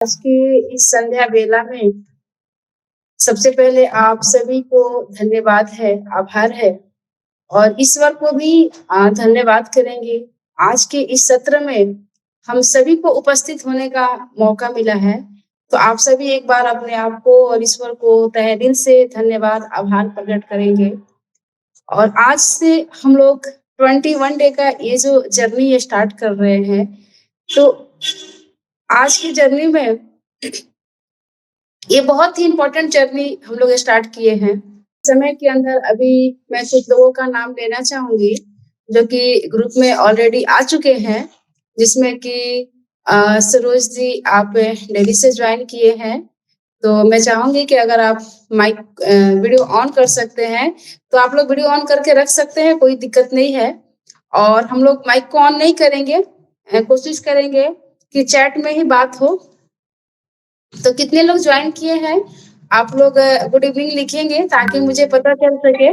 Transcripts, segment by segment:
आज की इस संध्या बेला में सबसे पहले आप सभी को धन्यवाद है, आभार है और ईश्वर को भी धन्यवाद करेंगे। आज के इस सत्र में हम सभी को उपस्थित होने का मौका मिला है, तो आप सभी एक बार अपने आप को और ईश्वर को तहे दिल से धन्यवाद, आभार प्रकट करेंगे। और आज से हम लोग 21 डे का ये जो जर्नी स्टार्ट कर रहे हैं, तो आज की जर्नी में ये बहुत ही इम्पोर्टेंट जर्नी हम लोग स्टार्ट किए हैं। समय के अंदर अभी मैं कुछ लोगों का नाम लेना चाहूंगी जो कि ग्रुप में ऑलरेडी आ चुके हैं, जिसमें कि सरोज जी आप दिल्ली से ज्वाइन किए हैं। तो मैं चाहूंगी कि अगर आप माइक वीडियो ऑन कर सकते हैं तो आप लोग वीडियो ऑन करके रख सकते हैं, कोई दिक्कत नहीं है। और हम लोग माइक को ऑन नहीं करेंगे, कोशिश करेंगे कि चैट में ही बात हो। तो कितने लोग ज्वाइन किए हैं आप लोग गुड इवनिंग लिखेंगे ताकि मुझे पता चल सके।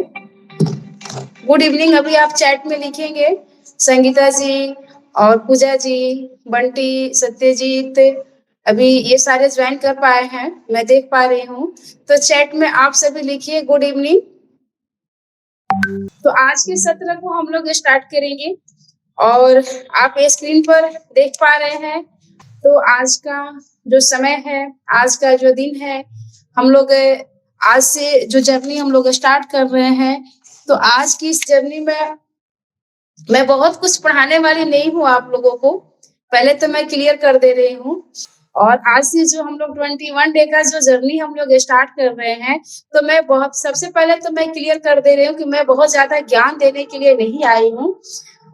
गुड इवनिंग अभी आप चैट में लिखेंगे। संगीता जी और पूजा जी, बंटी, सत्यजीत अभी ये सारे ज्वाइन कर पाए हैं, मैं देख पा रही हूँ। तो चैट में आप सभी लिखिए गुड इवनिंग। तो आज के सत्र को हम लोग स्टार्ट करेंगे और आप स्क्रीन पर देख पा रहे हैं। तो आज का जो समय है, आज का जो दिन है, हम लोग आज से जो जर्नी हम लोग स्टार्ट कर रहे हैं, तो आज की इस जर्नी में मैं बहुत कुछ पढ़ाने वाली नहीं हूँ आप लोगों को, पहले तो मैं क्लियर कर दे रही हूँ। और आज से जो हम लोग 21 डे का जो जर्नी हम लोग स्टार्ट कर रहे हैं, तो मैं बहुत सबसे पहले तो मैं क्लियर कर दे रही हूँ कि मैं बहुत ज्यादा ज्ञान देने के लिए नहीं आई हूँ।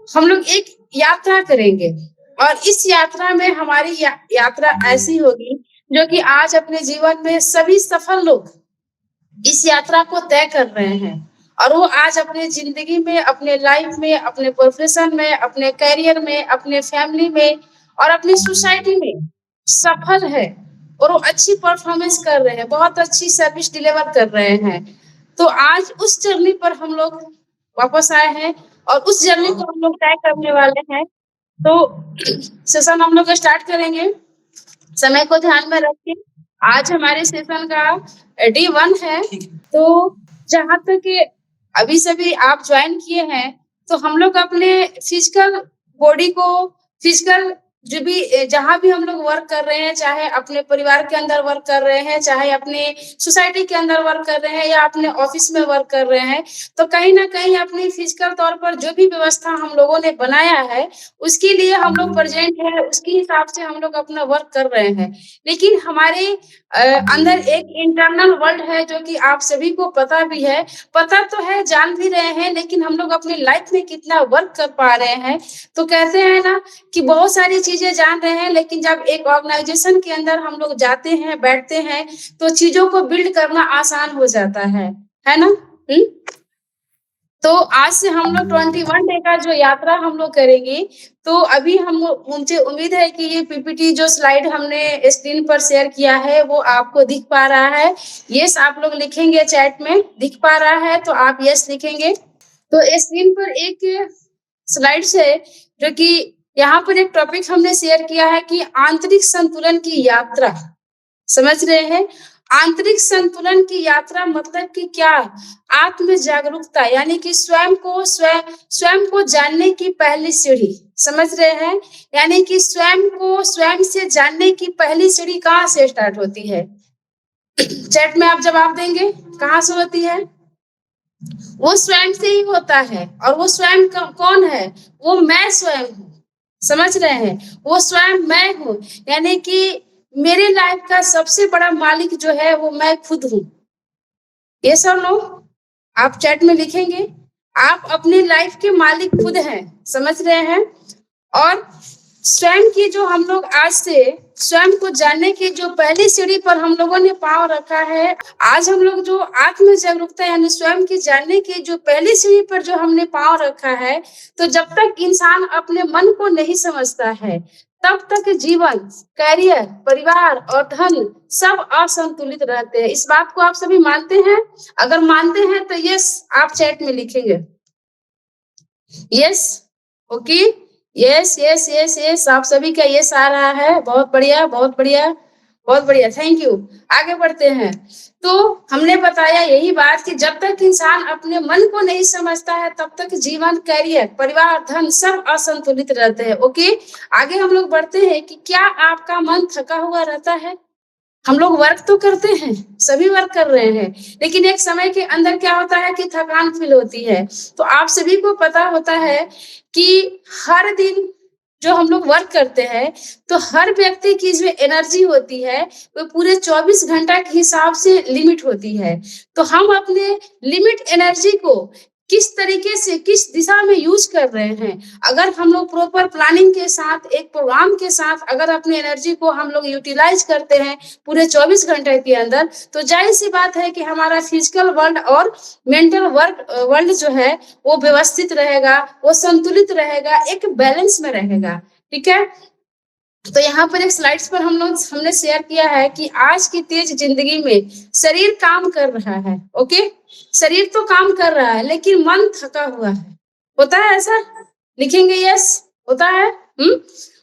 हम लोग एक यात्रा करेंगे और इस यात्रा में हमारी यात्रा ऐसी होगी जो कि आज अपने जीवन में सभी सफल लोग इस यात्रा को तय कर रहे हैं और वो आज अपने जिंदगी में, अपने लाइफ में, अपने प्रोफेशन में, अपने करियर में, अपने फैमिली में और अपनी सोसाइटी में सफल है और वो अच्छी परफॉर्मेंस कर रहे हैं, बहुत अच्छी सर्विस डिलीवर कर रहे हैं। तो आज उस जर्नी पर हम लोग वापस आए हैं और उस जर्नी को हम लोग तय करने वाले हैं। तो सेशन हम लोग स्टार्ट करेंगे, समय को ध्यान में रखें। आज हमारे सेशन का D1 है। तो जहाँ तक अभी सभी आप ज्वाइन किए हैं, तो हम लोग अपने फिजिकल बॉडी को, फिजिकल जो भी जहाँ भी हम लोग वर्क कर रहे हैं, चाहे अपने परिवार के अंदर वर्क कर रहे हैं, चाहे अपने सोसाइटी के अंदर वर्क कर रहे हैं या अपने ऑफिस में वर्क कर रहे हैं, तो कहीं ना कहीं अपनी फिजिकल तौर पर जो भी व्यवस्था हम लोगों ने बनाया है उसके लिए हम लोग प्रेजेंट है, उसके हिसाब से हम लोग अपना वर्क कर रहे हैं। लेकिन हमारे अंदर एक इंटरनल वर्ल्ड है जो कि आप सभी को पता भी है, पता तो है, जान भी रहे हैं, लेकिन हम लोग अपनी लाइफ में कितना वर्क कर पा रहे हैं। तो कहते हैं ना कि बहुत सारी चीजें जान रहे हैं, लेकिन जब एक ऑर्गेनाइजेशन के अंदर हम लोग जाते हैं, बैठते हैं, तो चीजों को बिल्ड करना आसान हो जाता है ना? तो आज से हम लोग 21 डे का जो यात्रा हम लोग करेंगे। तो अभी हम मुझे उम्मीद है कि ये पीपीटी जो स्लाइड हमने स्क्रीन पर शेयर किया है वो आपको दिख पा रहा है। यस आप लोग लिखेंगे चैट में, दिख पा रहा है तो आप यस लिखेंगे। तो स्क्रीन पर एक स्लाइड है जो कि यहाँ पर एक टॉपिक हमने शेयर किया है कि आंतरिक संतुलन की यात्रा। समझ रहे हैं? आंतरिक संतुलन की यात्रा मतलब कि क्या? आत्म जागरूकता, यानी कि स्वयं को जानने की पहली सीढ़ी। समझ रहे हैं? यानी कि स्वयं को स्वयं से जानने की पहली सीढ़ी कहाँ से स्टार्ट होती है? चैट में आप जवाब देंगे, कहाँ से होती है? वो स्वयं से ही होता है। और वो स्वयं कौन है? वो मैं स्वयं हूँ। समझ रहे हैं? वो स्वयं मैं हूँ, यानी कि मेरे लाइफ का सबसे बड़ा मालिक जो है वो मैं खुद हूँ। यस और नो? आप चैट में लिखेंगे, आप अपनी लाइफ के मालिक खुद हैं। समझ रहे हैं? और स्वयं की जो हम लोग आज से स्वयं को जानने की जो पहली सीढ़ी पर हम लोगों ने पांव रखा है, आज हम लोग जो आत्म जागरूकता यानी स्वयं की जानने की जो पहली सीढ़ी पर जो हमने पांव रखा है, तो जब तक इंसान अपने मन को नहीं समझता है तब तक जीवन, करियर, परिवार और धन सब असंतुलित रहते हैं। इस बात को आप सभी मानते हैं? अगर मानते हैं तो यस आप चैट में लिखेंगे। Yes, okay, yes yes yes yes, आप सभी का यस आ रहा है, बहुत बढ़िया बहुत बढ़िया। बहुत बढ़िया, थैंक यू। आगे बढ़ते हैं। तो हमने बताया यही बात कि जब तक इंसान अपने मन को नहीं समझता है तब तक जीवन, करियर, परिवार, धन सब असंतुलित रहते हैं। ओके, आगे हम लोग बढ़ते हैं कि क्या आपका मन थका हुआ रहता है? हम लोग वर्क तो करते हैं, सभी वर्क कर रहे हैं, लेकिन एक समय के अंदर क्या होता है कि थकान फील होती है। तो आप सभी को पता होता है कि हर दिन जो हम लोग वर्क करते हैं, तो हर व्यक्ति की जो एनर्जी होती है, वो पूरे 24 घंटा के हिसाब से लिमिट होती है। तो हम अपने लिमिट एनर्जी को किस तरीके से, किस दिशा में यूज कर रहे हैं, अगर हम लोग प्रॉपर प्लानिंग के साथ, एक प्रोग्राम के साथ अगर अपनी एनर्जी को हम लोग यूटिलाइज करते हैं पूरे 24 घंटे के अंदर, तो जाहिर सी बात है कि हमारा फिजिकल वर्ल्ड और मेंटल वर्क वर्ल्ड जो है वो व्यवस्थित रहेगा, वो संतुलित रहेगा, एक बैलेंस में रहेगा। ठीक है, तो यहाँ पर एक स्लाइड्स पर हमने शेयर किया है कि आज की तेज जिंदगी में शरीर काम कर रहा है। ओके, शरीर तो काम कर रहा है लेकिन मन थका हुआ है। होता है ऐसा? लिखेंगे यस, होता है।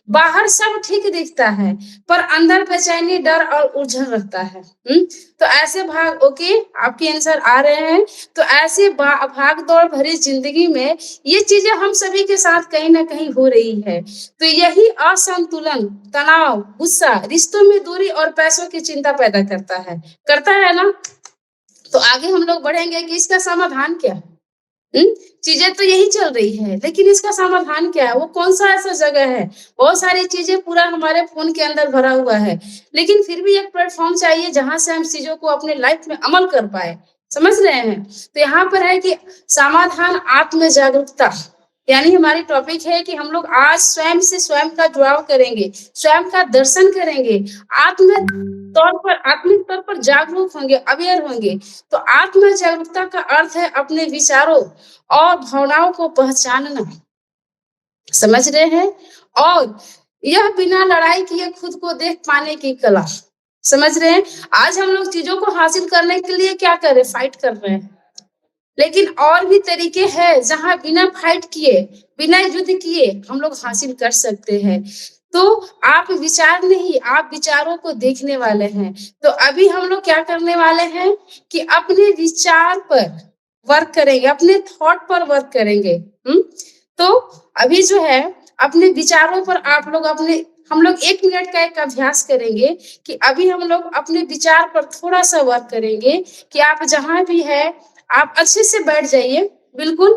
बाहर सब ठीक दिखता है पर अंदर बेचैनी, डर और उलझन रहता है। तो ऐसे भाग, ओके आपके आंसर आ रहे हैं। तो ऐसे भाग दौड़ भरी जिंदगी में ये चीजें हम सभी के साथ कहीं ना कहीं हो रही है। तो यही असंतुलन, तनाव, गुस्सा, रिश्तों में दूरी और पैसों की चिंता पैदा करता है ना। तो आगे हम लोग बढ़ेंगे कि इसका समाधान क्या है। चीजें तो यही चल रही है, लेकिन इसका समाधान क्या है? वो कौन सा ऐसा जगह है? बहुत सारी चीजें पूरा हमारे फोन के अंदर भरा हुआ है, लेकिन फिर भी एक प्लेटफॉर्म चाहिए जहां से हम चीजों को अपने लाइफ में अमल कर पाए। समझ रहे हैं? तो यहाँ पर है कि समाधान आत्म जागरूकता, यानी हमारी टॉपिक है कि हम लोग आज स्वयं से स्वयं का जुड़ाव करेंगे, स्वयं का दर्शन करेंगे, आत्मिक तौर पर जागरूक होंगे, अवेयर होंगे। तो आत्म जागरूकता का अर्थ है अपने विचारों और भावनाओं को पहचानना। समझ रहे हैं? और यह बिना लड़ाई किए खुद को देख पाने की कला। समझ रहे हैं? आज हम लोग चीजों को हासिल करने के लिए क्या कर रहे हैं? फाइट कर रहे हैं, लेकिन और भी तरीके हैं जहां बिना फाइट किए, बिना युद्ध किए हम लोग हासिल कर सकते हैं। तो आप विचार नहीं, आप विचारों को देखने वाले हैं। तो अभी हम लोग क्या करने वाले हैं कि अपने विचार पर वर्क करेंगे, अपने थॉट पर वर्क करेंगे। तो अभी जो है अपने विचारों पर हम लोग 1 मिनट का एक अभ्यास करेंगे कि अभी हम लोग अपने विचार पर थोड़ा सा वर्क करेंगे कि आप जहां भी है आप अच्छे से बैठ जाइए, बिल्कुल।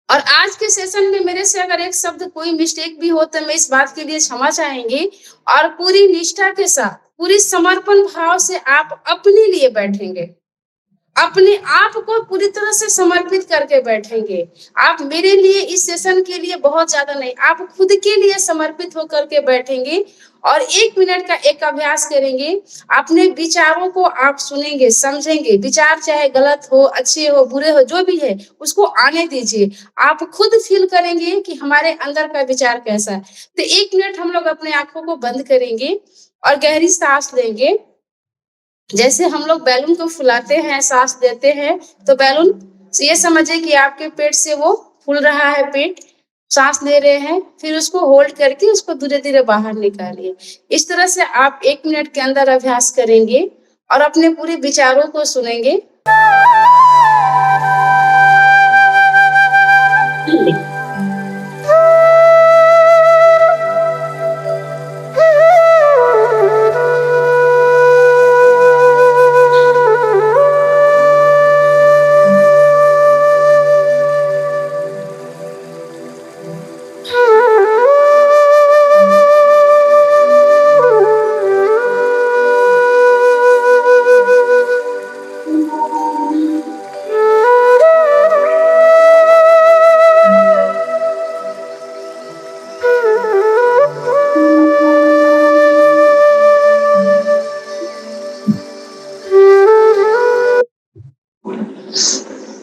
और आज के सेशन में मेरे से अगर एक शब्द कोई मिस्टेक भी हो तो मैं इस बात के लिए क्षमा चाहेंगे, और पूरी निष्ठा के साथ, पूरी समर्पण भाव से आप अपने लिए बैठेंगे, अपने आप को पूरी तरह से समर्पित करके बैठेंगे। आप मेरे लिए इस सेशन के लिए बहुत ज्यादा नहीं, आप खुद के लिए समर्पित होकर के बैठेंगे और 1 मिनट का एक अभ्यास करेंगे। अपने विचारों को आप सुनेंगे, समझेंगे। विचार चाहे गलत हो, अच्छे हो, बुरे हो, जो भी है उसको आने दीजिए। आप खुद फील करेंगे कि हमारे अंदर का विचार कैसा है। तो 1 मिनट हम लोग अपने आंखों को बंद करेंगे और गहरी सांस लेंगे। जैसे हम लोग बैलून को फुलाते हैं, सांस देते हैं, तो बैलून से ये समझिए कि आपके पेट से वो फूल रहा है, पेट सांस ले रहे हैं, फिर उसको होल्ड करके उसको धीरे धीरे बाहर निकालिए। इस तरह से आप 1 मिनट के अंदर अभ्यास करेंगे और अपने पूरे विचारों को सुनेंगे।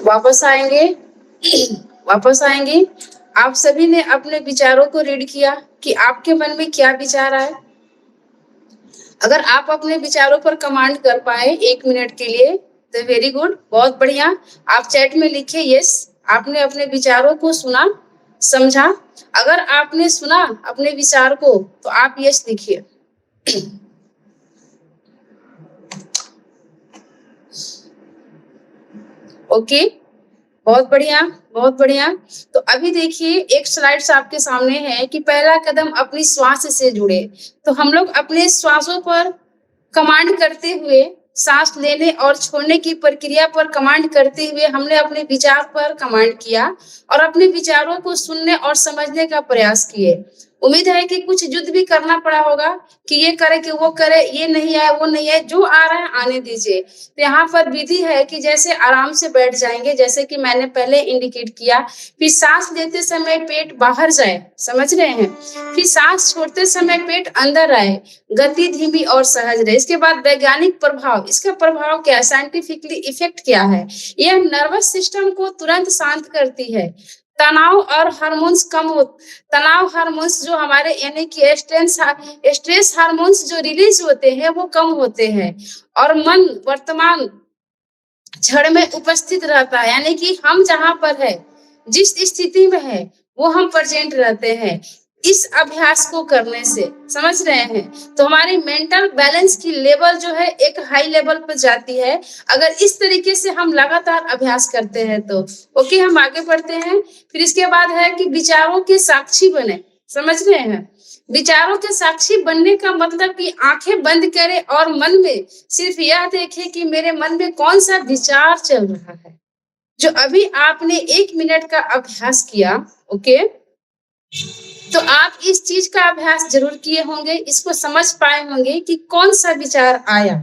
वापस आएंगे, वापस आएंगे। आप सभी ने अपने विचारों को रीड किया कि आपके मन में क्या विचार आए। अगर आप अपने विचारों पर कमांड कर पाए 1 मिनट के लिए तो वेरी गुड, बहुत बढ़िया। आप चैट में लिखिए यस, आपने अपने विचारों को सुना, समझा। अगर आपने सुना अपने विचार को तो आप यस लिखिए। ओके, बहुत बढ़िया, बहुत बढ़िया। तो अभी देखिए एक स्लाइड्स आपके सामने है कि पहला कदम अपनी श्वास से जुड़े। तो हम लोग अपने श्वासों पर कमांड करते हुए, सांस लेने और छोड़ने की प्रक्रिया पर कमांड करते हुए हमने अपने विचार पर कमांड किया और अपने विचारों को सुनने और समझने का प्रयास किए। उम्मीद है कि कुछ युद्ध भी करना पड़ा होगा कि ये करे कि वो करे, ये नहीं आए, वो नहीं आए, जो आ रहा है आने दीजिए। तो यहाँ पर विधि है कि जैसे आराम से बैठ जाएंगे, जैसे कि मैंने पहले इंडिकेट किया। फिर सांस लेते समय पेट बाहर जाए, समझ रहे हैं। फिर सांस छोड़ते समय पेट अंदर आए, गति धीमी और सहज रहे। इसके बाद वैज्ञानिक प्रभाव, इसका प्रभाव क्या है, साइंटिफिकली इफेक्ट क्या है। यह नर्वस सिस्टम को तुरंत शांत करती है। तनाव और हार्मोन्स कम हो, तनाव हार्मोन्स जो हमारे यानी कि स्ट्रेस हार्मोन्स जो रिलीज होते हैं वो कम होते हैं और मन वर्तमान क्षण में उपस्थित रहता है। यानी कि हम जहां पर है, जिस स्थिति में है, वो हम प्रेजेंट रहते हैं इस अभ्यास को करने से, समझ रहे हैं। तो हमारी मेंटल बैलेंस की लेवल जो है एक हाई लेवल पर जाती है अगर इस तरीके से हम लगातार अभ्यास करते हैं तो। ओके, हम आगे बढ़ते हैं। फिर इसके बाद है कि विचारों के साक्षी बने, समझ रहे हैं। विचारों के साक्षी बनने का मतलब कि आंखें बंद करें और मन में सिर्फ यह देखें कि मेरे मन में कौन सा विचार चल रहा है। जो अभी आपने 1 मिनट का अभ्यास किया, ओके, तो आप इस चीज का अभ्यास जरूर किए होंगे, इसको समझ पाए होंगे कि कौन सा विचार आया।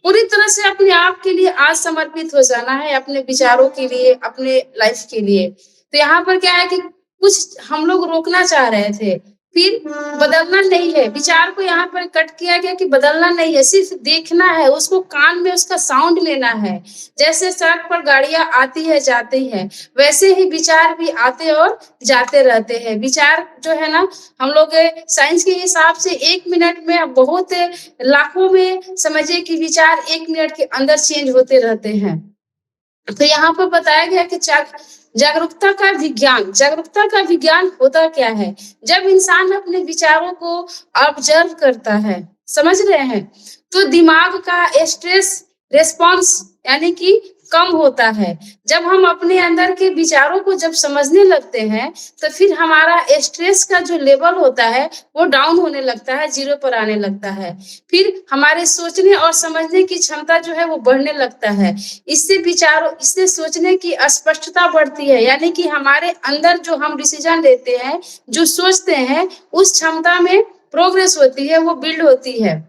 पूरी तरह से अपने आप के लिए आज समर्पित हो जाना है, अपने विचारों के लिए, अपने लाइफ के लिए। तो यहाँ पर क्या है कि कुछ हम लोग रोकना चाह रहे थे, फिर बदलना नहीं है। विचार को यहाँ पर कट किया गया कि बदलना नहीं है, सिर्फ देखना है, उसको कान में उसका साउंड लेना है। जैसे सड़क पर गाड़ियां आती है जाती है, वैसे ही विचार भी आते और जाते रहते हैं। विचार जो है ना, हम लोग साइंस के हिसाब से 1 मिनट में बहुत लाखों में समझिए कि विचार 1 मिनट के अंदर चेंज होते रहते हैं। तो यहाँ पर बताया गया कि जागरूकता का विज्ञान, जागरूकता का विज्ञान होता क्या है। जब इंसान अपने विचारों को ऑब्जर्व करता है, समझ रहे हैं, तो दिमाग का स्ट्रेस रेस्पॉन्स यानी कि कम होता है। जब हम अपने अंदर के विचारों को जब समझने लगते हैं तो फिर हमारा स्ट्रेस का जो लेवल होता है वो डाउन होने लगता है, जीरो पर आने लगता है। फिर हमारे सोचने और समझने की क्षमता जो है वो बढ़ने लगता है। इससे सोचने की स्पष्टता बढ़ती है, यानी कि हमारे अंदर जो हम डिसीजन लेते हैं, जो सोचते हैं, उस क्षमता में प्रोग्रेस होती है, वो बिल्ड होती है।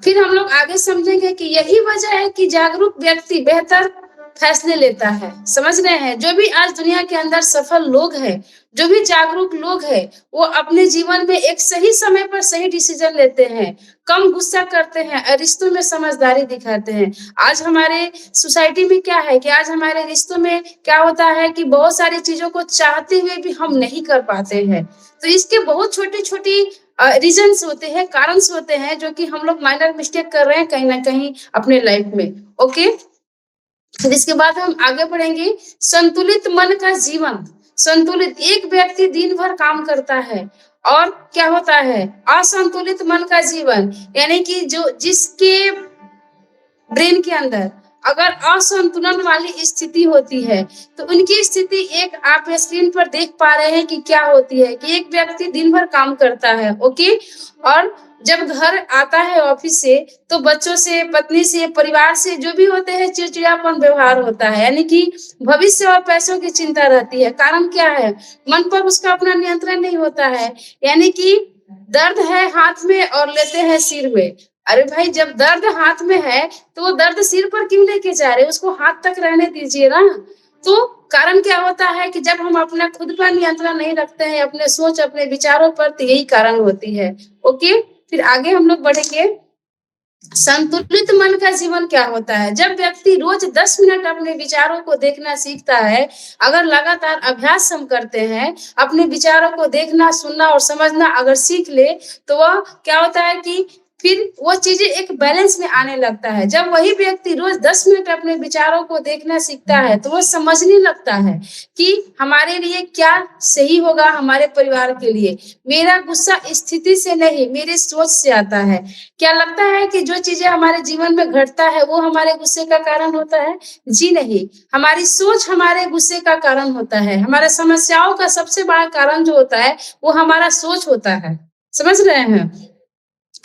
फिर हम लोग आगे समझेंगे कि यही वजह है कि जागरूक व्यक्ति बेहतर फैसले लेता है, समझ रहे हैं। जो भी आज दुनिया के अंदर सफल लोग हैं, जो भी जागरूक लोग हैं, वो अपने जीवन में एक सही समय पर सही डिसीजन लेते हैं, कम गुस्सा करते हैं और रिश्तों में समझदारी दिखाते हैं। आज हमारे सोसाइटी में क्या है कि आज हमारे रिश्तों में क्या होता है कि बहुत सारी चीजों को चाहते हुए भी हम नहीं कर पाते हैं। तो इसके बहुत छोटी छोटी रीजंस होते हैं, कारण होते हैं, जो कि हम लोग माइनर मिस्टेक कर रहे हैं कहीं ना कहीं अपने लाइफ में। ओके, फिर इसके बाद हम आगे बढ़ेंगे। संतुलित मन का जीवन, संतुलित, एक व्यक्ति दिन भर काम करता है और क्या होता है, असंतुलित मन का जीवन, यानी कि जो जिसके ब्रेन के अंदर अगर असंतुलन वाली स्थिति होती है तो उनकी स्थिति एक आप स्क्रीन पर देख पा रहे हैं कि क्या होती है कि एक व्यक्ति दिन भर काम करता है, ओके, और जब घर आता है ऑफिस से तो बच्चों से, पत्नी से, परिवार से जो भी होते हैं चिड़चिड़ापन व्यवहार होता है, यानी कि भविष्य और पैसों की चिंता रहती है। कारण क्या है, मन पर उसका अपना नियंत्रण नहीं होता है, यानी कि दर्द है हाथ में और लेते हैं सिर में। अरे भाई, जब दर्द हाथ में है तो वो दर्द सिर पर क्यों लेके जा रहे, उसको हाथ तक रहने दीजिए ना। तो कारण क्या होता है कि जब हम अपना खुद पर नियंत्रण नहीं रखते हैं, अपने सोच, अपने विचारों पर, तो यही कारण होती है। ओके, फिर आगे हम लोग बढ़ेंगे। संतुलित मन का जीवन क्या होता है, जब व्यक्ति रोज 10 मिनट अपने विचारों को देखना सीखता है। अगर लगातार अभ्यास हम करते हैं, अपने विचारों को देखना, सुनना और समझना अगर सीख ले, तो वह क्या होता है कि फिर वो चीजें एक बैलेंस में आने लगता है। जब वही व्यक्ति रोज 10 मिनट अपने विचारों को देखना सीखता है तो वो समझने लगता है कि हमारे लिए क्या सही होगा, हमारे परिवार के लिए। मेरा गुस्सा स्थिति से नहीं, मेरी सोच से आता है। क्या लगता है कि जो चीजें हमारे जीवन में घटता है वो हमारे गुस्से का कारण होता है? जी नहीं, हमारी सोच हमारे गुस्से का कारण होता है। हमारे समस्याओं का सबसे बड़ा कारण जो होता है वो हमारा सोच होता है। समझ रहे हैं?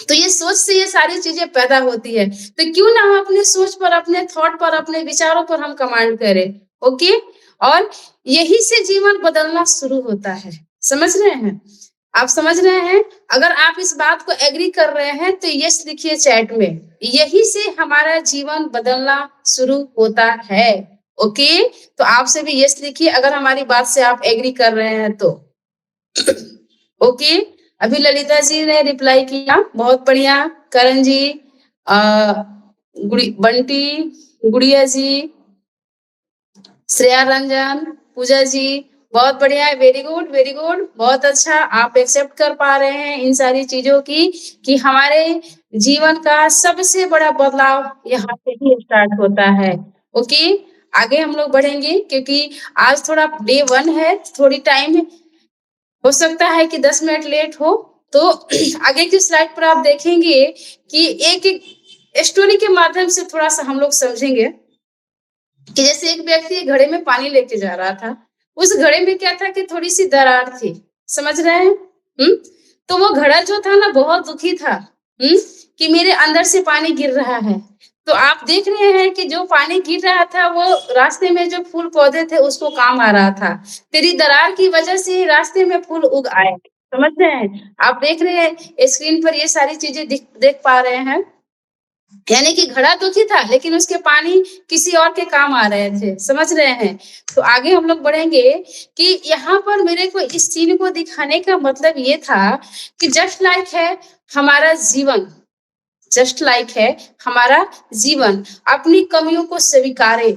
तो ये सोच से ये सारी चीजें पैदा होती है। तो क्यों ना हम अपने सोच पर, अपने थॉट पर, अपने विचारों पर हम कमांड करें। ओके, और यही से जीवन बदलना शुरू होता है। समझ रहे हैं? आप समझ रहे हैं? अगर आप इस बात को एग्री कर रहे हैं तो यस लिखिए चैट में। यही से हमारा जीवन बदलना शुरू होता है। ओके, तो आपसे भी यस लिखिए अगर हमारी बात से आप एग्री कर रहे हैं तो। ओके, अभी ललिता जी ने रिप्लाई किया, बहुत बढ़िया। करण जी, बंटी, गुड़िया जी, श्रेया रंजन, पूजा जी, बहुत बढ़िया है। वेरी गुड, वेरी गुड, बहुत अच्छा। आप एक्सेप्ट कर पा रहे हैं इन सारी चीजों की कि हमारे जीवन का सबसे बड़ा बदलाव यहाँ से ही स्टार्ट होता है। ओके, आगे हम लोग बढ़ेंगे क्योंकि आज थोड़ा डे 1 है, थोड़ी टाइम हो सकता है कि 10 मिनट लेट हो। तो आगे की स्लाइड पर आप देखेंगे कि एक एक स्टोरी के माध्यम से थोड़ा सा हम लोग समझेंगे कि जैसे एक व्यक्ति घड़े में पानी लेके जा रहा था। उस घड़े में क्या था कि थोड़ी सी दरार थी। समझ रहे हैं? तो वो घड़ा जो था ना बहुत दुखी था, कि मेरे अंदर से पानी गिर रहा है। तो आप देख रहे हैं कि जो पानी गिर रहा था वो रास्ते में जो फूल पौधे थे उसको काम आ रहा था। तेरी दरार की वजह से ही रास्ते में फूल उग आए। समझ रहे हैं? आप देख रहे हैं स्क्रीन पर ये सारी चीजें देख पा रहे हैं। यानी कि घड़ा दुखी था लेकिन उसके पानी किसी और के काम आ रहे थे। समझ रहे हैं? तो आगे हम लोग बढ़ेंगे कि यहाँ पर मेरे को इस सीन को दिखाने का मतलब ये था कि जस्ट लाइक है हमारा जीवन, जस्ट लाइक है हमारा जीवन, अपनी कमियों को स्वीकारे।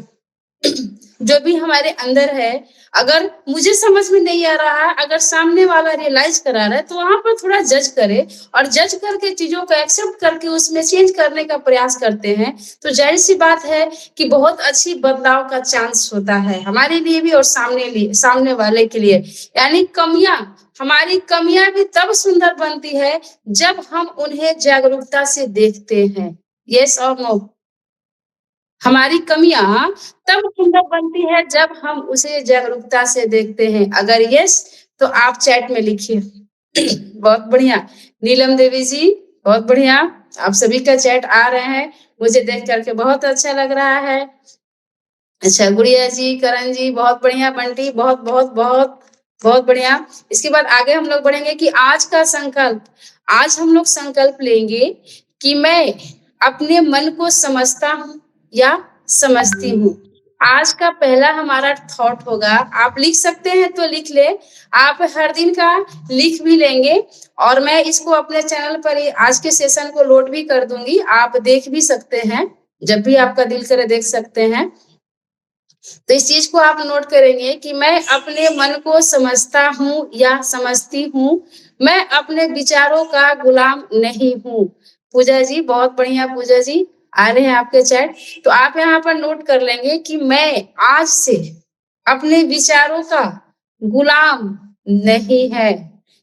जो भी हमारे अंदर है, अगर मुझे समझ में नहीं आ रहा है, अगर सामने वाला रियलाइज करा रहा है तो वहां पर थोड़ा जज करे और जज करके चीजों को एक्सेप्ट करके उसमें चेंज करने का प्रयास करते हैं तो जाहिर सी बात है कि बहुत अच्छी बदलाव का चांस होता है हमारे लिए भी और सामने वाले के लिए। यानी हमारी कमियां भी तब सुंदर बनती है जब हम उन्हें जागरूकता से देखते हैं। यस और नो? हमारी कमियां तब सुंदर बनती है जब हम उसे जागरूकता से देखते हैं। अगर यस तो आप चैट में लिखिए। बहुत बढ़िया। नीलम देवी जी, बहुत बढ़िया। आप सभी का चैट आ रहे हैं, मुझे देख करके बहुत अच्छा लग रहा है। अच्छा, गुड़िया जी, करण जी, बहुत बढ़िया। बंटी, बहुत बहुत बहुत बहुत बढ़िया। इसके बाद आगे हम लोग बढ़ेंगे कि आज का संकल्प, आज हम लोग संकल्प लेंगे कि मैं अपने मन को समझता हूँ या समझती हूँ। आज का पहला हमारा थॉट होगा, आप लिख सकते हैं तो लिख ले, आप हर दिन का लिख भी लेंगे और मैं इसको अपने चैनल पर ही आज के सेशन को लोड भी कर दूंगी, आप देख भी सकते हैं, जब भी आपका दिल करे देख सकते हैं। तो इस चीज को आप नोट करेंगे कि मैं अपने मन को समझता हूँ या समझती हूँ, मैं अपने विचारों का गुलाम नहीं हूँ। पूजा जी, बहुत बढ़िया। पूजा जी आ रहे हैं आपके चैट, तो आप यहाँ पर नोट कर लेंगे कि मैं आज से अपने विचारों का गुलाम नहीं है,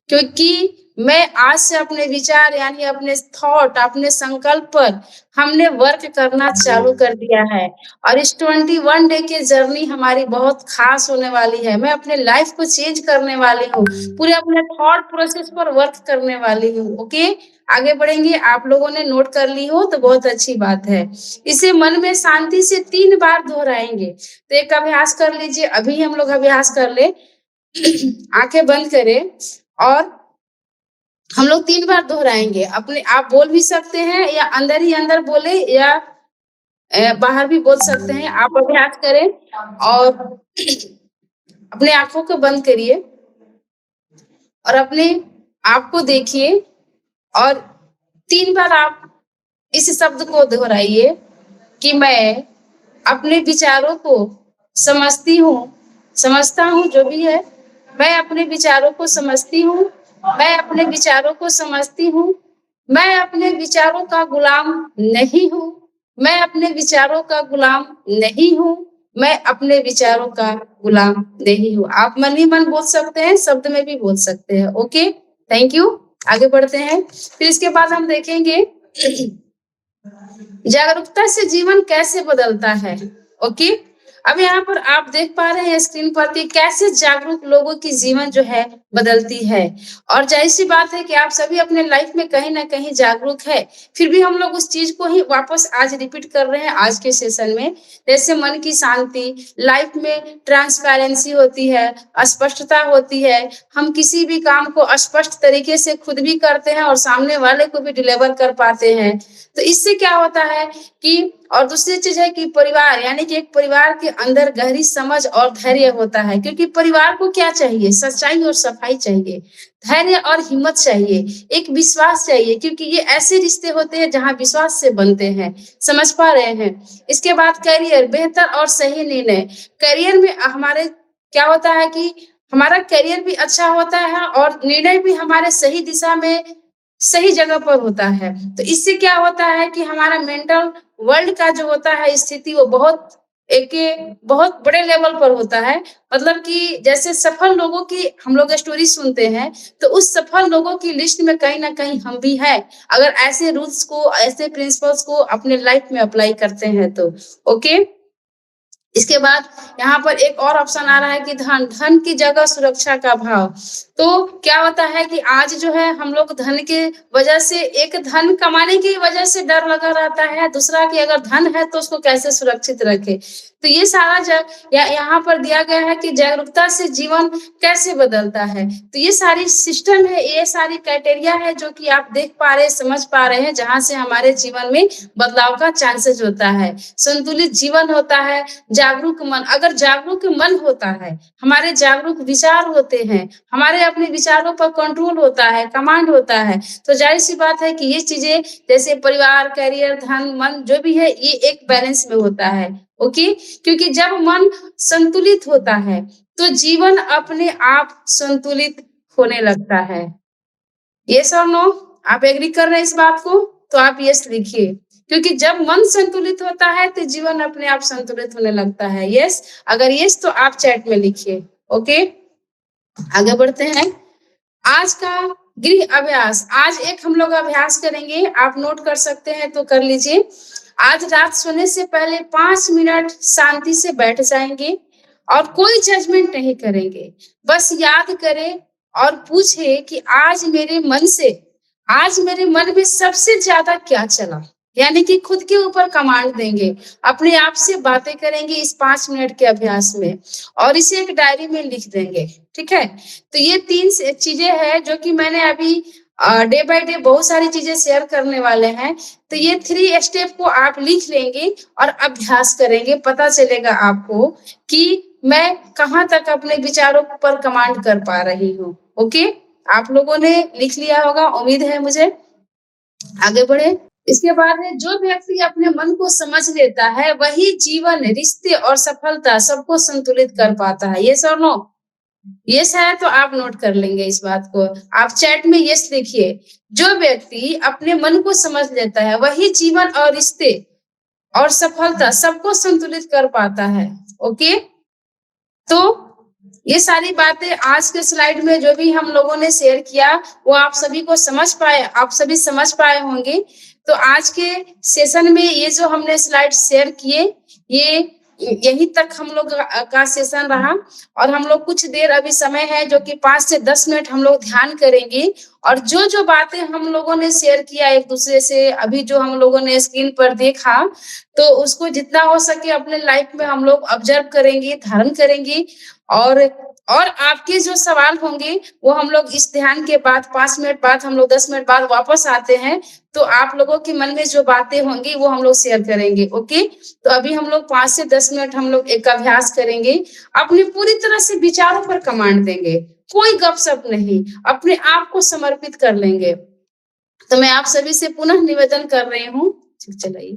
क्योंकि मैं आज से अपने विचार यानी अपने थॉट, अपने संकल्प पर हमने वर्क करना चालू कर दिया है और इस 21 डे की जर्नी हमारी बहुत खास होने वाली है। मैं अपने लाइफ को चेंज करने वाली हूँ, पूरे अपने थॉट प्रोसेस पर वर्क करने वाली हूँ। ओके, आगे बढ़ेंगे। आप लोगों ने नोट कर ली हो तो बहुत अच्छी बात है। इसे मन में शांति से 3 बार दोहराएंगे। तो एक अभ्यास कर लीजिए, अभी हम लोग अभ्यास कर ले। आंखें बंद करें और हम लोग 3 बार दोहराएंगे। अपने आप बोल भी सकते हैं या अंदर ही अंदर बोले या बाहर भी बोल सकते हैं। आप अभ्यास करें और अपने आंखों को बंद करिए और अपने आप को देखिए और 3 बार आप इस शब्द को दोहराइए कि मैं अपने विचारों को समझती हूँ, समझता हूँ, जो भी है, मैं अपने विचारों को समझती हूँ, मैं अपने विचारों को समझती हूँ, मैं अपने विचारों का गुलाम नहीं हूँ। मैं अपने विचारों का गुलाम नहीं हूँ। मैं अपने विचारों का गुलाम नहीं हूँ। आप मन ही मन बोल सकते हैं, शब्द में भी बोल सकते हैं। Okay, thank you. आगे बढ़ते हैं। फिर इसके बाद हम देखेंगे जागरूकता से जीवन कैसे बदलता है। ओके, अब यहाँ पर आप देख पा रहे हैं स्क्रीन पर कि कैसे जागरूक लोगों की जीवन जो है बदलती है। और जाहिर सी बात है कि आप सभी अपने लाइफ में कहीं ना कहीं जागरूक है, फिर भी हम लोग उस चीज को ही वापस आज रिपीट कर रहे हैं आज के सेशन में। जैसे मन की शांति, लाइफ में ट्रांसपेरेंसी होती है, स्पष्टता होती है। हम किसी भी काम को स्पष्ट तरीके से खुद भी करते हैं और सामने वाले को भी डिलीवर कर पाते हैं। तो इससे क्या होता है कि, और दूसरी चीज है कि परिवार, यानी कि एक परिवार के अंदर गहरी समझ और धैर्य होता है। क्योंकि परिवार को क्या चाहिए? सच्चाई और सफाई चाहिए, धैर्य और हिम्मत चाहिए, एक विश्वास चाहिए। क्योंकि ये ऐसे रिश्ते होते हैं जहाँ विश्वास से बनते हैं। समझ पा रहे हैं? इसके बाद करियर, बेहतर और सही निर्णय। करियर में हमारे क्या होता है कि हमारा करियर भी अच्छा होता है और निर्णय भी हमारे सही दिशा में, सही जगह पर होता है। तो इससे क्या होता है कि हमारा मेंटल वर्ल्ड का जो होता है स्थिति, वो बहुत बड़े लेवल पर होता है। मतलब कि जैसे सफल लोगों की हम लोग स्टोरी सुनते हैं, तो उस सफल लोगों की लिस्ट में कहीं ना कहीं हम भी हैं, अगर ऐसे रूल्स को, ऐसे प्रिंसिपल्स को अपने लाइफ में अप्लाई करते हैं तो। ओके, इसके बाद यहाँ पर एक और ऑप्शन आ रहा है कि धन की जगह सुरक्षा का भाव। तो क्या होता है कि आज जो है हम लोग धन के वजह से, एक धन कमाने की वजह से डर लगा रहता है, दूसरा कि अगर धन है तो उसको कैसे सुरक्षित रखे। तो ये सारा यहाँ पर दिया गया है कि जागरूकता से जीवन कैसे बदलता है। तो ये सारी सिस्टम है, ये सारी क्राइटेरिया है जो कि आप देख पा रहे, समझ पा रहे हैं, जहां से हमारे जीवन में बदलाव का चांसेस होता है। संतुलित जीवन होता है, जागरूक मन, अगर जागरूक मन होता है, हमारे जागरूक विचार होते हैं, हमारे अपने विचारों पर कंट्रोल होता है, कमांड होता है, तो जाहिर सी बात है कि ये चीजें जैसे परिवार, करियर, धन, मन जो भी है, ये एक बैलेंस में होता है। ओके, क्योंकि जब मन संतुलित होता है तो जीवन अपने आप संतुलित होने लगता है। यस और नो? आप एग्री कर रहे हैं इस बात को? तो आप यस लिखिए। क्योंकि जब मन संतुलित होता है तो जीवन अपने आप संतुलित होने लगता है। यस, अगर यस तो आप चैट में लिखिए। ओके, आगे बढ़ते हैं। आज का गृह अभ्यास, आज एक हम लोग अभ्यास करेंगे, आप नोट कर सकते हैं तो कर लीजिए। आज रात सोने से पहले 5 मिनट शांति से बैठ जाएंगे और कोई जजमेंट नहीं करेंगे। बस याद करें और पूछे कि आज मेरे मन में सबसे ज्यादा क्या चला। यानी कि खुद के ऊपर कमांड देंगे, अपने आप से बातें करेंगे इस 5 मिनट के अभ्यास में, और इसे एक डायरी में लिख देंगे। ठीक है, तो ये 3 चीजें हैं जो कि मैंने अभी डे बाय डे बहुत सारी चीजें शेयर करने वाले हैं। तो ये 3 स्टेप को आप लिख लेंगे और अभ्यास करेंगे, पता चलेगा आपको कि मैं कहाँ तक अपने विचारों पर कमांड कर पा रही हूँ। ओके, आप लोगों ने लिख लिया होगा, उम्मीद है मुझे। आगे बढ़े। इसके बाद है, जो व्यक्ति अपने मन को समझ लेता है वही जीवन, रिश्ते और सफलता सबको संतुलित कर पाता है। यस और नो? यस है तो आप नोट कर लेंगे इस बात को। आप चैट में यस लिखिए। जो व्यक्ति अपने मन को समझ लेता है वही जीवन और रिश्ते और सफलता सबको संतुलित कर पाता है। ओके, तो ये सारी बातें आज के स्लाइड में जो भी हम लोगों ने शेयर किया वो आप सभी को समझ पाए, आप सभी समझ पाए होंगे। तो आज के सेशन में ये जो हमने स्लाइड शेयर किए, ये यहीं तक हम लोग का सेशन रहा। और हम लोग कुछ देर अभी समय है जो कि 5 से 10 मिनट हम लोग ध्यान करेंगे, और जो जो बातें हम लोगों ने शेयर किया एक दूसरे से, अभी जो हम लोगों ने स्क्रीन पर देखा, तो उसको जितना हो सके अपने लाइफ में हम लोग ऑब्जर्व करेंगे, धारण करेंगे। और आपके जो सवाल होंगे वो हम लोग इस ध्यान के बाद 5 मिनट बाद, हम लोग 10 मिनट बाद वापस आते हैं, तो आप लोगों के मन में जो बातें होंगी वो हम लोग शेयर करेंगे। ओके, तो अभी हम लोग 5 से 10 मिनट हम लोग एक अभ्यास करेंगे, अपने पूरी तरह से विचारों पर कमांड देंगे, कोई गपशप नहीं, अपने आप को समर्पित कर लेंगे। तो मैं आप सभी से पुनः निवेदन कर रही हूँ, चलाइए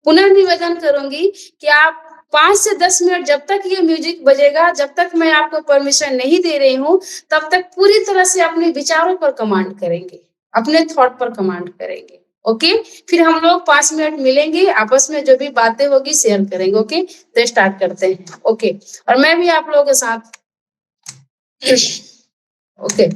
पुनः निवेदन करूंगी कि आप 5 से 10 मिनट जब तक ये म्यूजिक बजेगा, जब तक मैं आपको परमिशन नहीं दे रही हूँ, तब तक पूरी तरह से अपने विचारों पर कमांड करेंगे। अपने थॉट पर कमांड करेंगे। ओके, फिर हम लोग 5 मिनट मिलेंगे, आपस में जो भी बातें होगी शेयर करेंगे। ओके, तो स्टार्ट करते हैं। ओके, और मैं भी आप लोगों के साथ। ओके।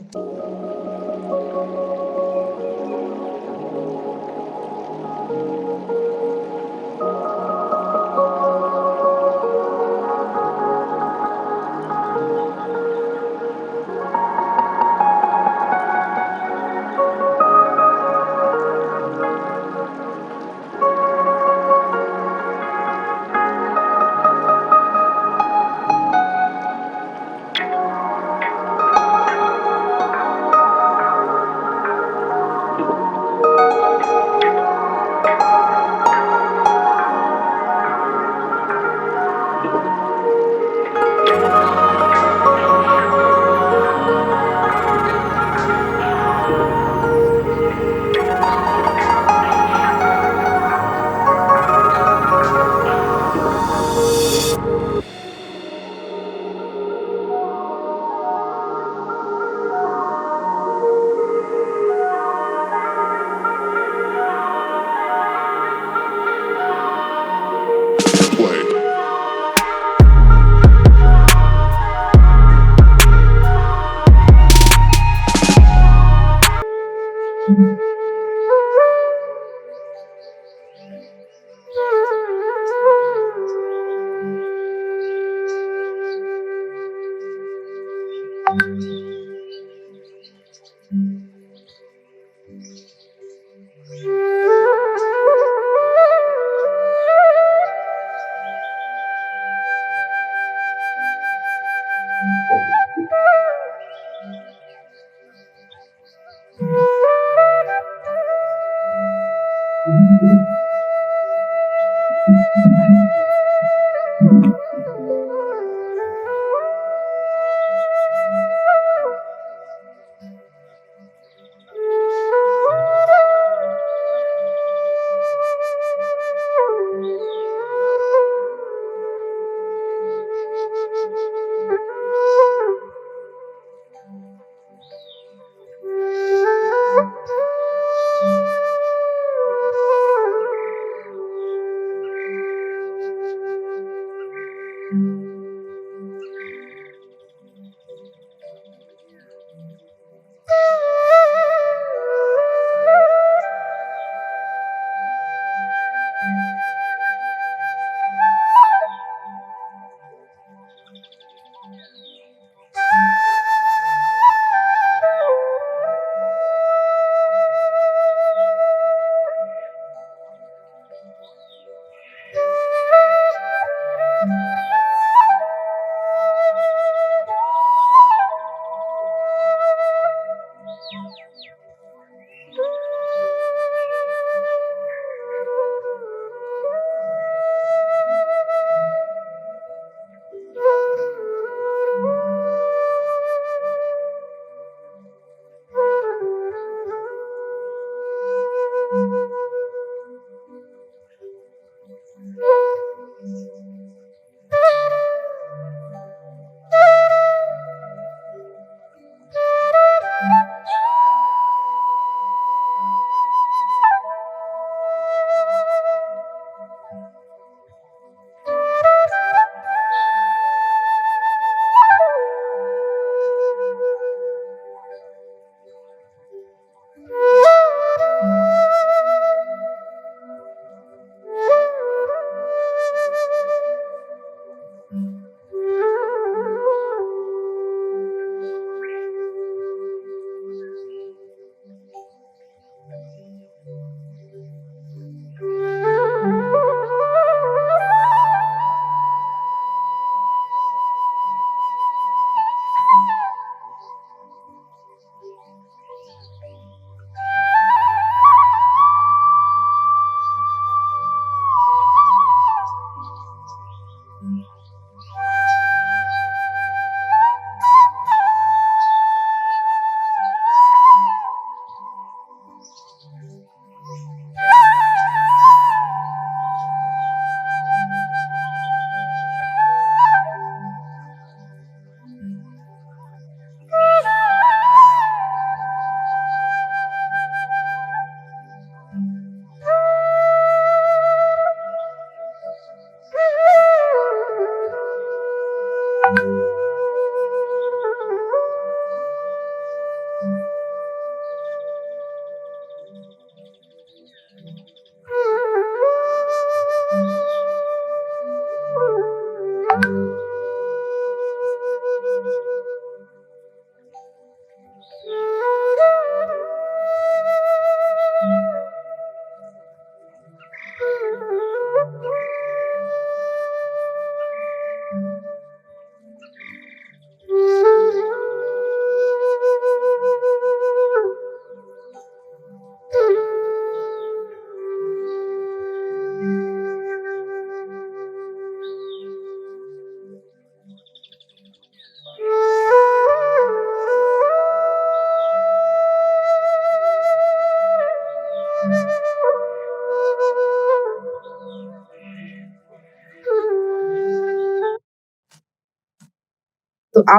तो आप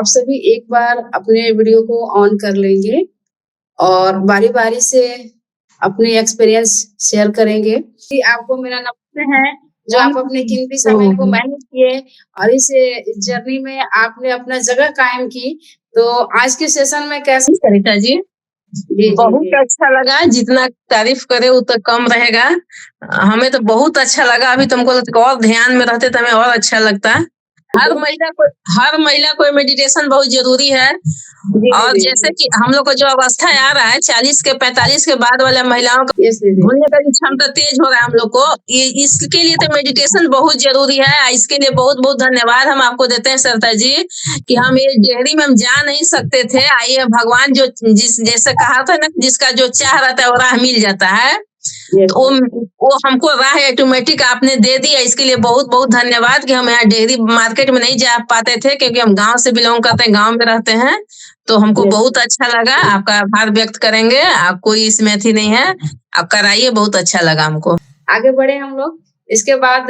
सभी एक बार अपने वीडियो को ऑन कर लेंगे और बारी-बारी से अपनी एक्सपीरियंस शेयर करेंगे कि आपको मेरा नमस्ते है, जो आप अपने कीमती समय को मैनेज किए और इस जर्नी में आपने अपना जगह कायम की। तो आज के सेशन में कैसा सरिता जी बहुत अच्छा लगा। जितना तारीफ करे उतना कम रहेगा। हमें तो बहुत अच्छा लगा। अभी तुमको और ध्यान में रहते तो हमें और अच्छा लगता। हर महिला को मेडिटेशन बहुत जरूरी है। और जैसे कि हम लोग का जो अवस्था आ रहा है 40 के 45 के बाद वाले महिलाओं का भूलने का क्षमता तेज हो रहा है हम लोग को। इसके लिए तो मेडिटेशन बहुत जरूरी है। इसके लिए बहुत बहुत धन्यवाद हम आपको देते हैं सरिता जी कि हम ये डेहरी में हम जा नहीं सकते थे। आइए भगवान जो जैसे कहा था ना, जिसका जो चाह रहता है वो राह मिल जाता है। तो वो हमको राह ऑटोमेटिक आपने दे दिया। इसके लिए बहुत बहुत धन्यवाद कि हम यहाँ डेहरी मार्केट में नहीं जा पाते थे क्योंकि हम गांव से बिलोंग करते हैं, गांव में रहते हैं। तो हमको बहुत अच्छा लगा। आपका आभार व्यक्त करेंगे। आप कोई इसमें अथी नहीं है, आप कराइए। बहुत अच्छा लगा हमको। आगे बढ़े हम लोग। इसके बाद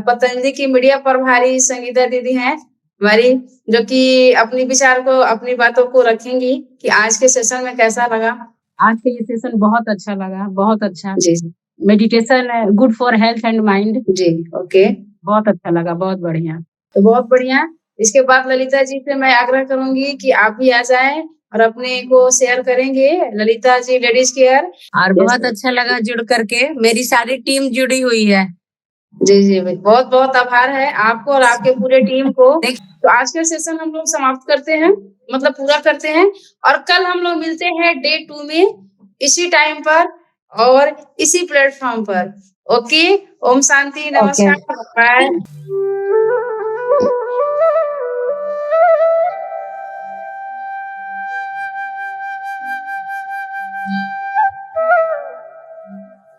पतंजलि की मीडिया प्रभारी संगीता दीदी हैं हमारी, जो कि अपनी विचार को अपनी बातों को रखेंगी कि आज के सेशन में कैसा लगा। आज का ये सेशन बहुत अच्छा लगा, बहुत अच्छा। जी meditation good for health and mind. जी ओके, बहुत अच्छा लगा, बहुत बढ़िया। तो बहुत बढ़िया। इसके बाद ललिता जी से मैं आग्रह करूंगी कि आप भी आ जाएं और अपने को शेयर करेंगे। Lalita ji ladies care. और बहुत अच्छा लगा जुड़ करके, मेरी सारी टीम जुड़ी हुई है। जी जी भाई, बहुत बहुत आभार है आपको और आपके पूरे टीम को। तो आज का सेशन हम लोग समाप्त करते हैं, मतलब पूरा करते हैं। और कल हम लोग मिलते हैं डे 2 में इसी टाइम पर और इसी प्लेटफॉर्म पर। ओके, ओम शांति, नमस्कार, बाय।